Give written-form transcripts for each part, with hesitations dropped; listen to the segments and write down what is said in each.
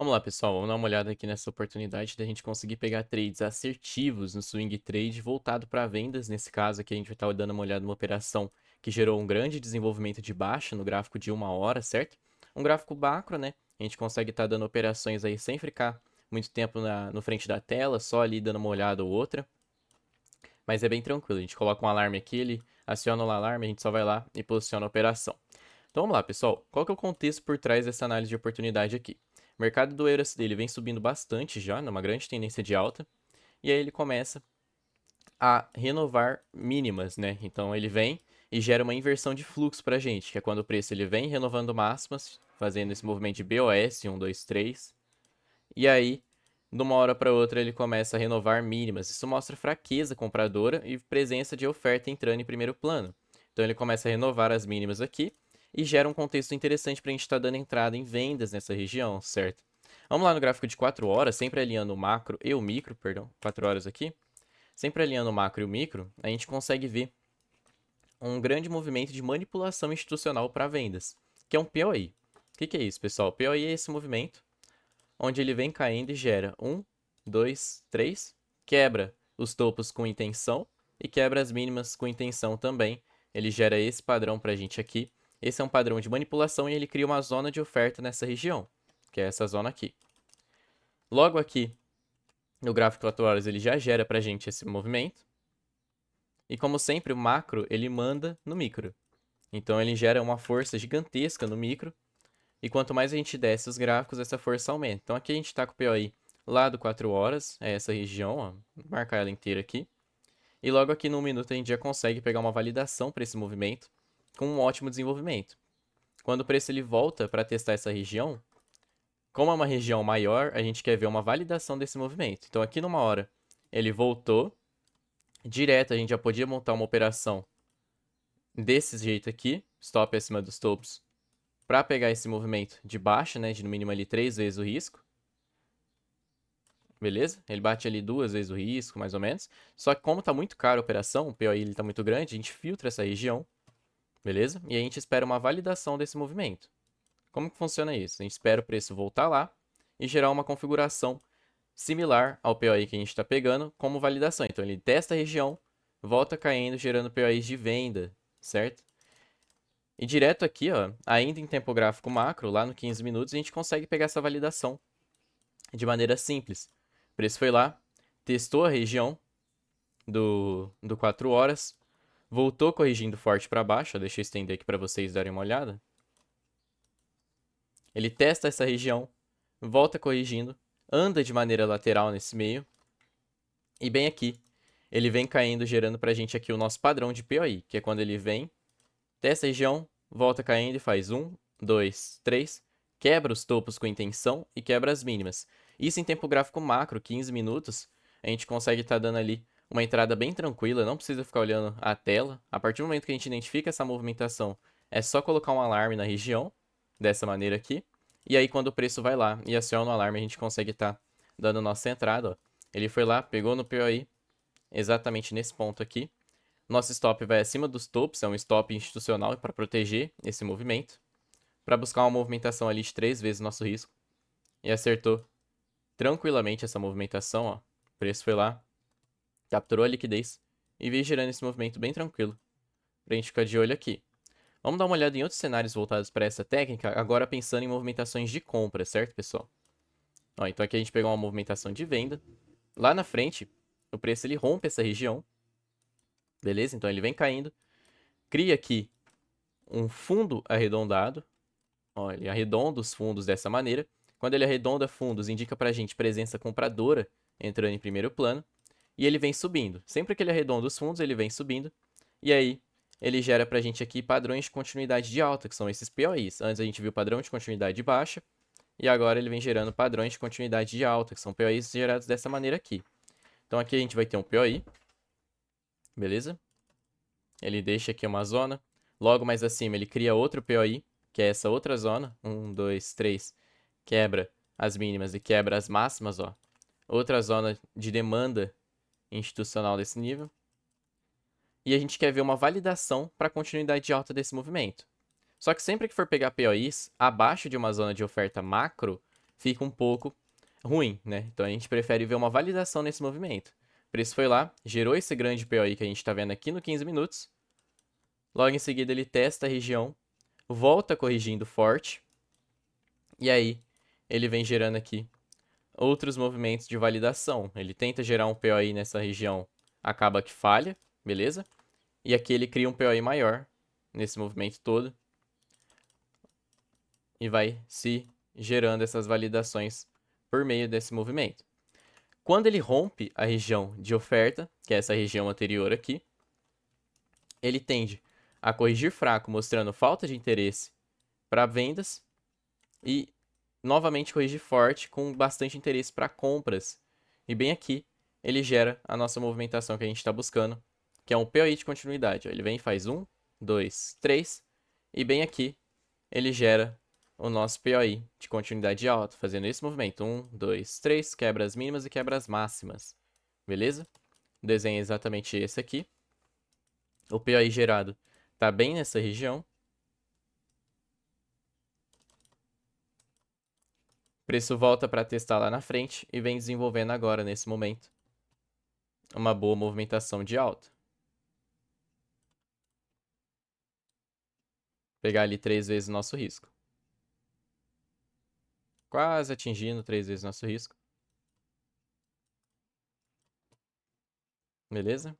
Vamos lá, pessoal. Vamos dar uma olhada aqui nessa oportunidade da gente conseguir pegar trades assertivos no swing trade voltado para vendas. Nesse caso aqui, a gente vai estar dando uma olhada numa operação que gerou um grande desenvolvimento de baixa no gráfico de 1 hora, certo? Um gráfico macro, né? A gente consegue estar dando operações aí sem ficar muito tempo no frente da tela, só ali dando uma olhada ou outra. Mas é bem tranquilo. A gente coloca um alarme aqui, ele aciona o alarme, a gente só vai lá e posiciona a operação. Então vamos lá, pessoal. Qual que é o contexto por trás dessa análise de oportunidade aqui? O mercado do EURUSD ele vem subindo bastante já, numa grande tendência de alta, e aí ele começa a renovar mínimas, né? Então ele vem e gera uma inversão de fluxo para a gente, que é quando o preço ele vem renovando máximas, fazendo esse movimento de BOS, 1, 2, 3, e aí, de uma hora para outra, ele começa a renovar mínimas. Isso mostra fraqueza compradora e presença de oferta entrando em primeiro plano. Então ele começa a renovar as mínimas aqui e gera um contexto interessante para a gente estar dando entrada em vendas nessa região, certo? Vamos lá no gráfico de 4 horas, sempre alinhando o macro e o micro, perdão, 4 horas aqui. Sempre alinhando o macro e o micro, a gente consegue ver um grande movimento de manipulação institucional para vendas, que é um POI. O que é isso, pessoal? POI é esse movimento onde ele vem caindo e gera 2, 3, quebra os topos com intenção e quebra as mínimas com intenção também. Ele gera esse padrão para a gente aqui. Esse é um padrão de manipulação e ele cria uma zona de oferta nessa região, que é essa zona aqui. Logo aqui, no gráfico 4 horas, ele já gera para a gente esse movimento. E como sempre, o macro ele manda no micro. Então ele gera uma força gigantesca no micro. E quanto mais a gente desce os gráficos, essa força aumenta. Então aqui a gente está com o POI lá do 4 horas, é essa região, ó, vou marcar ela inteira aqui. E logo aqui no 1 minuto a gente já consegue pegar uma validação para esse movimento com um ótimo desenvolvimento. Quando o preço ele volta para testar essa região, como é uma região maior, a gente quer ver uma validação desse movimento. Então aqui numa hora ele voltou, direto a gente já podia montar uma operação desse jeito aqui, stop acima dos topos, para pegar esse movimento de baixa, né, de no mínimo ali 3 vezes o risco. Beleza? Ele bate ali 2 vezes o risco, mais ou menos. Só que como está muito caro a operação, o POI está muito grande, a gente filtra essa região, beleza? E a gente espera uma validação desse movimento. Como que funciona isso? A gente espera o preço voltar lá e gerar uma configuração similar ao POI que a gente está pegando como validação. Então ele testa a região, volta caindo, gerando POIs de venda, certo? E direto aqui, ó, ainda em tempo gráfico macro, lá no 15 minutos, a gente consegue pegar essa validação de maneira simples. O preço foi lá, testou a região do 4 horas, voltou corrigindo forte para baixo. Deixa eu estender aqui para vocês darem uma olhada. Ele testa essa região, volta corrigindo, anda de maneira lateral nesse meio. E bem aqui, ele vem caindo, gerando para a gente aqui o nosso padrão de POI, que é quando ele vem, testa a região, volta caindo e faz 1, 2, 3, quebra os topos com intenção e quebra as mínimas. Isso em tempo gráfico macro, 15 minutos, a gente consegue estar dando ali uma entrada bem tranquila, não precisa ficar olhando a tela. A partir do momento que a gente identifica essa movimentação, é só colocar um alarme na região, dessa maneira aqui. E aí quando o preço vai lá e aciona o alarme, a gente consegue estar dando nossa entrada. Ó. Ele foi lá, pegou no POI, exatamente nesse ponto aqui. Nosso stop vai acima dos topos, é um stop institucional para proteger esse movimento, para buscar uma movimentação ali de 3 vezes o nosso risco. E acertou tranquilamente essa movimentação, ó. O preço foi lá, capturou a liquidez e veio gerando esse movimento bem tranquilo, para a gente ficar de olho aqui. Vamos dar uma olhada em outros cenários voltados para essa técnica, agora pensando em movimentações de compra, certo, pessoal? Ó, então aqui a gente pegou uma movimentação de venda. Lá na frente, o preço ele rompe essa região, beleza? Então ele vem caindo, cria aqui um fundo arredondado. Ó, ele arredonda os fundos dessa maneira. Quando ele arredonda fundos, indica para a gente presença compradora entrando em primeiro plano. E ele vem subindo. Sempre que ele arredonda os fundos, ele vem subindo. E aí, ele gera para a gente aqui padrões de continuidade de alta, que são esses POIs. Antes a gente viu padrão de continuidade de baixa. E agora ele vem gerando padrões de continuidade de alta, que são POIs gerados dessa maneira aqui. Então aqui a gente vai ter um POI. Beleza? Ele deixa aqui uma zona. Logo mais acima, ele cria outro POI, que é essa outra zona. 1, 2, 3. Quebra as mínimas e quebra as máximas, ó. Outra zona de demanda institucional desse nível. E a gente quer ver uma validação para a continuidade de alta desse movimento. Só que sempre que for pegar POIs abaixo de uma zona de oferta macro, fica um pouco ruim, né? Então a gente prefere ver uma validação nesse movimento. O preço foi lá, gerou esse grande POI que a gente está vendo aqui no 15 minutos. Logo em seguida ele testa a região, volta corrigindo forte. E aí ele vem gerando aqui outros movimentos de validação. Ele tenta gerar um POI nessa região, acaba que falha, beleza? E aqui ele cria um POI maior nesse movimento todo. E vai se gerando essas validações por meio desse movimento. Quando ele rompe a região de oferta, que é essa região anterior aqui, ele tende a corrigir fraco, mostrando falta de interesse para vendas e novamente corrigir forte com bastante interesse para compras. E bem aqui ele gera a nossa movimentação que a gente está buscando, que é um POI de continuidade. Ele vem e faz 1, 2, 3 e bem aqui ele gera o nosso POI de continuidade alta, fazendo esse movimento. 1, 2, 3, quebra as mínimas e quebra as máximas. Beleza? O desenho é exatamente esse aqui. O POI gerado está bem nessa região. O preço volta para testar lá na frente e vem desenvolvendo agora, nesse momento, uma boa movimentação de alta. Pegar ali 3 vezes o nosso risco. Quase atingindo 3 vezes o nosso risco. Beleza?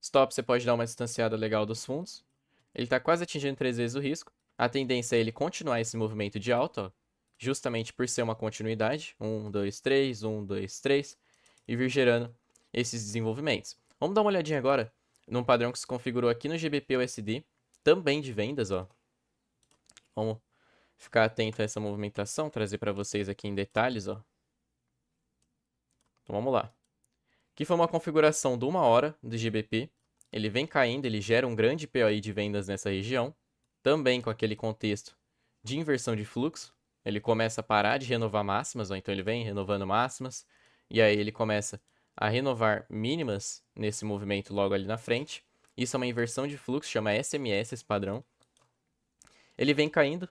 Stop, você pode dar uma distanciada legal dos fundos. Ele está quase atingindo 3 vezes o risco. A tendência é ele continuar esse movimento de alta, ó, justamente por ser uma continuidade. 1, 2, 3, 1, 2, 3. E vir gerando esses desenvolvimentos. Vamos dar uma olhadinha agora num padrão que se configurou aqui no GBP/USD, também de vendas, ó. Vamos ficar atento a essa movimentação, trazer para vocês aqui em detalhes, ó. Então vamos lá. Aqui foi uma configuração de 1 hora do GBP. Ele vem caindo, ele gera um grande POI de vendas nessa região. Também com aquele contexto de inversão de fluxo. Ele começa a parar de renovar máximas, ó, então ele vem renovando máximas. E aí ele começa a renovar mínimas nesse movimento logo ali na frente. Isso é uma inversão de fluxo, chama SMS esse padrão. Ele vem caindo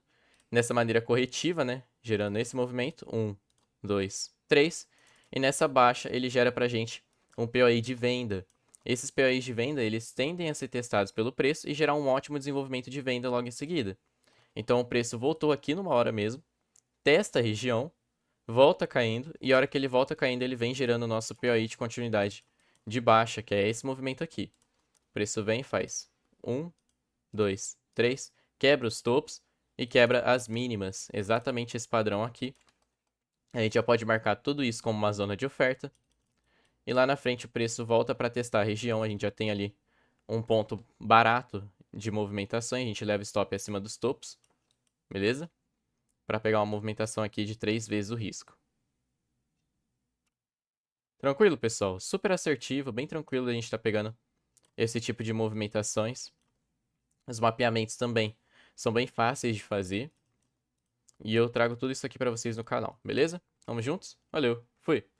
nessa maneira corretiva, né? Gerando esse movimento. 1, 2, 3. E nessa baixa ele gera pra gente um POI de venda. Esses POIs de venda, eles tendem a ser testados pelo preço e gerar um ótimo desenvolvimento de venda logo em seguida. Então o preço voltou aqui numa hora mesmo, testa a região, volta caindo, e a hora que ele volta caindo, ele vem gerando o nosso POI de continuidade de baixa, que é esse movimento aqui. O preço vem e faz 1, 2, 3, quebra os topos e quebra as mínimas. Exatamente esse padrão aqui. A gente já pode marcar tudo isso como uma zona de oferta. E lá na frente o preço volta para testar a região. A gente já tem ali um ponto barato de movimentação. A gente leva stop acima dos topos. Beleza? Para pegar uma movimentação aqui de 3 vezes o risco. Tranquilo, pessoal? Super assertivo, bem tranquilo a gente tá pegando esse tipo de movimentações. Os mapeamentos também são bem fáceis de fazer. E eu trago tudo isso aqui para vocês no canal, beleza? Vamos juntos? Valeu, fui!